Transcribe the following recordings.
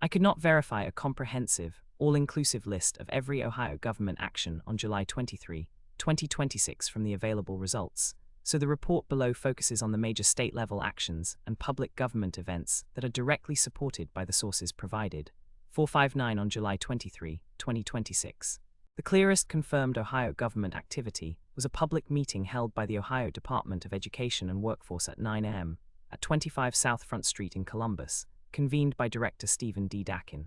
I could not verify a comprehensive, all-inclusive list of every Ohio government action on July 23, 2026 from the available results, so the report below focuses on the major state-level actions and public government events that are directly supported by the sources provided. 459 on July 23, 2026. The clearest confirmed Ohio government activity was a public meeting held by the Ohio Department of Education and Workforce at 9 a.m. at 25 South Front Street in Columbus, convened by Director Stephen D. Dackin.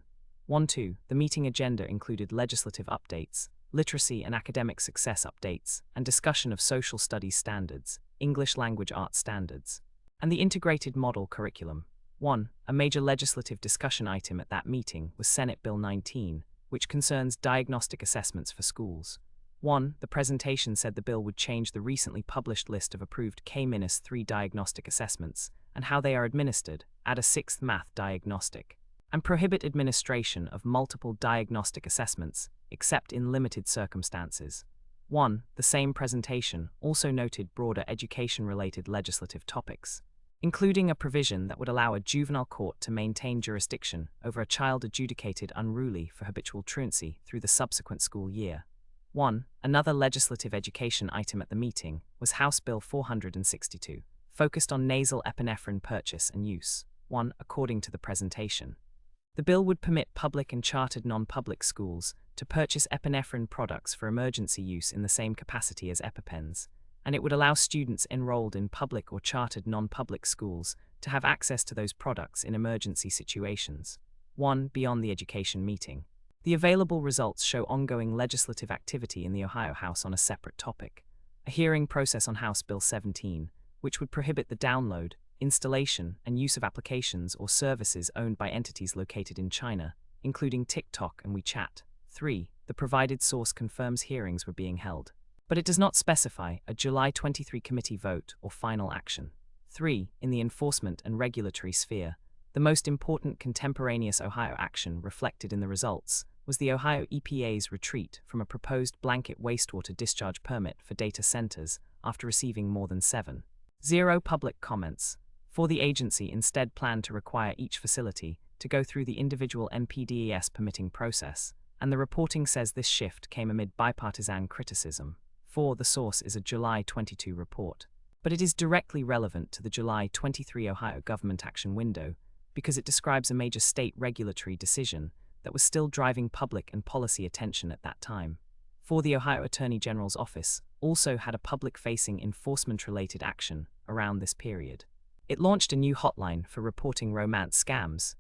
1-2. The meeting agenda included legislative updates, literacy and academic success updates, and discussion of social studies standards, English language arts standards, and the integrated model curriculum. 1. A major legislative discussion item at that meeting was Senate Bill 19, which concerns diagnostic assessments for schools. 1. The presentation said the bill would change the recently published list of approved K-3 diagnostic assessments and how they are administered, add a sixth math diagnostic, and prohibit administration of multiple diagnostic assessments, except in limited circumstances. 1. The same presentation also noted broader education-related legislative topics, including a provision that would allow a juvenile court to maintain jurisdiction over a child adjudicated unruly for habitual truancy through the subsequent school year. 1. Another legislative education item at the meeting was House Bill 462, focused on nasal epinephrine purchase and use. 1. According to the presentation, the bill would permit public and chartered non-public schools to purchase epinephrine products for emergency use in the same capacity as EpiPens, and it would allow students enrolled in public or chartered non-public schools to have access to those products in emergency situations. 1. Beyond the education meeting, the available results show ongoing legislative activity in the Ohio House on a separate topic, a hearing process on House Bill 17, which would prohibit the download, installation, and use of applications or services owned by entities located in China, including TikTok and WeChat. 3. The provided source confirms hearings were being held, but it does not specify a July 23 committee vote or final action. 3. In the enforcement and regulatory sphere, the most important contemporaneous Ohio action reflected in the results was the Ohio EPA's retreat from a proposed blanket wastewater discharge permit for data centers after receiving more than 7.0 public comments. For the agency instead planned to require each facility to go through the individual NPDES permitting process, and the reporting says this shift came amid bipartisan criticism. 4. The source is a July 22 report, but it is directly relevant to the July 23 Ohio government action window because it describes a major state regulatory decision that was still driving public and policy attention at that time. 4. The Ohio Attorney General's office also had a public-facing enforcement-related action around this period. It launched a new hotline for reporting romance scams,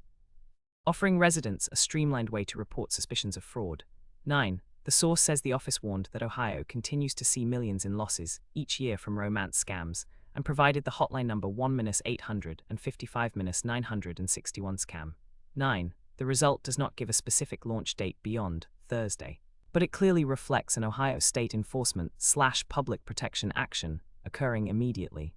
offering residents a streamlined way to report suspicions of fraud. 9. The source says the office warned that Ohio continues to see millions in losses each year from romance scams and provided the hotline number 1-855-961 scam. 9. The result does not give a specific launch date beyond Thursday, but it clearly reflects an Ohio state enforcement/public protection action occurring immediately.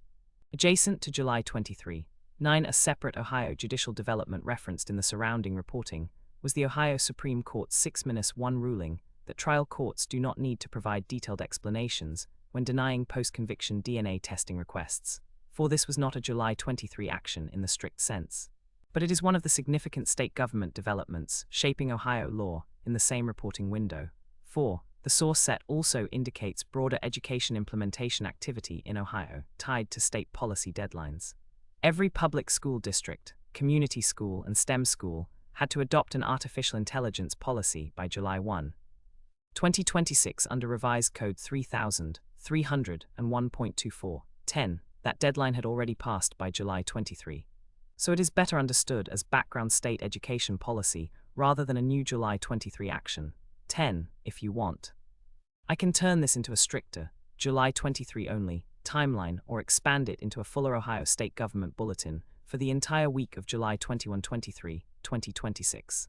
Adjacent to July 23, 9. A separate Ohio judicial development referenced in the surrounding reporting was the Ohio Supreme Court's 6-1 ruling that trial courts do not need to provide detailed explanations when denying post-conviction DNA testing requests. For this was not a July 23 action in the strict sense, but it is one of the significant state government developments shaping Ohio law in the same reporting window. 4. The source set also indicates broader education implementation activity in Ohio tied to state policy deadlines. Every public school district, community school, and STEM school had to adopt an artificial intelligence policy by July 1, 2026 under revised Code 3301.24. 10. That deadline had already passed by July 23. So it is better understood as background state education policy rather than a new July 23 action. 10. If you want, I can turn this into a stricter, July 23 only, timeline or expand it into a fuller Ohio state government bulletin for the entire week of July 21-23, 2026.